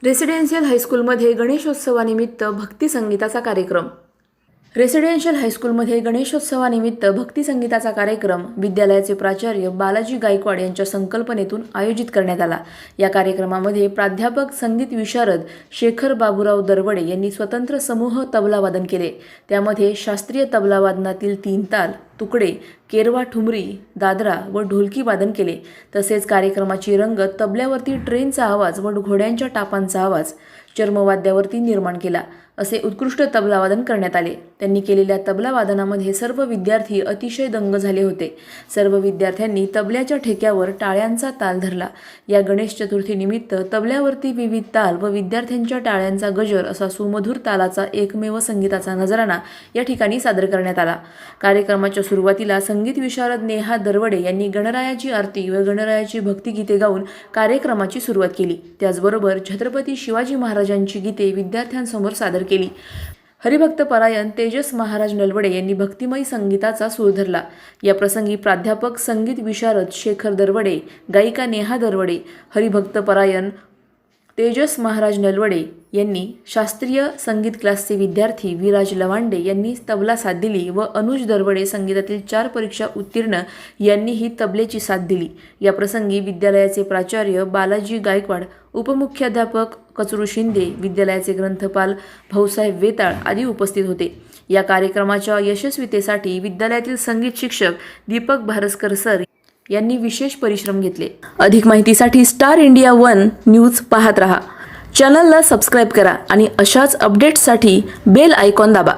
Residential हायस्कूलमध्ये गणेशोत्सवानिमित्त भक्ती संगीताचा कार्यक्रम. रेसिडेन्शियल हायस्कूलमध्ये गणेशोत्सवानिमित्त भक्ती संगीताचा कार्यक्रम विद्यालयाचे प्राचार्य बालाजी गायकवाड यांच्या संकल्पनेतून आयोजित करण्यात आला. या कार्यक्रमामध्ये प्राध्यापक संगीत विशारद शेखर बाबूराव दरवडे यांनी स्वतंत्र समूह तबला वादन केले. त्यामध्ये शास्त्रीय तबला वादनातील 3 ताल, तुकडे, केरवा ठुमरी, दादरा व ढोलकी वादन केले. तसेच कार्यक्रमाची रंगत तबल्यावरती ट्रेनचा आवाज व घोड्यांच्या टापांचा आवाज चर्मवाद्यावरती निर्माण केला. असे उत्कृष्ट तबला वादन करण्यात आले. त्यांनी केलेल्या तबला वादनामध्ये सर्व विद्यार्थी अतिशय दंग झाले होते. सर्व विद्यार्थ्यांनी तबल्याच्या ठेक्यावर टाळ्यांचा ताल धरला. या गणेश चतुर्थीनिमित्त तबल्यावरती विविध ताल व विद्यार्थ्यांच्या टाळ्यांचा गजर असा सुमधुर तालाचा एकमेव संगीताचा नजराणा या ठिकाणी सादर करण्यात आला. कार्यक्रमाच्या सुरुवातीला संगीत विशारद नेहा दरवडे यांनी गणरायाची आरती व गणरायाची भक्तिगीते गाऊन कार्यक्रमाची सुरुवात केली. त्याचबरोबर छत्रपती शिवाजी महाराजांची गीते विद्यार्थ्यांसमोर सादर केली. हरिभक्त परायण तेजस महाराज नलवडे यांनी भक्तिमय संगीताचा सूर धरला. या प्रसंगी प्राध्यापक संगीत विशारद शेखर दरवडे, गायिका नेहा दरवडे, हरिभक्त परायण तेजस महाराज नलवडे यांनी, शास्त्रीय संगीत क्लासचे विद्यार्थी विराज लवांडे यांनी तबला साथ दिली व अनुज दरवडे संगीतातील 4 परीक्षा उत्तीर्ण यांनीही तबल्याची साथ दिली. या प्रसंगी विद्यालयाचे प्राचार्य बालाजी गायकवाड, उपमुख्याध्यापक कचरू शिंदे, विद्यालयाचे ग्रंथपाल भाऊसाहेब वेताळ आदी उपस्थित होते. या कार्यक्रमाच्या यशस्वीतेसाठी विद्यालयातील संगीत शिक्षक दीपक भारसकर सर यांनी विशेष परिश्रम घेतले. अधिक माहितीसाठी स्टार इंडिया 1 न्यूज पाहत रहा. चॅनलला सबस्क्राईब करा आणि अशाच अपडेट्ससाठी बेल आयकॉन दाबा.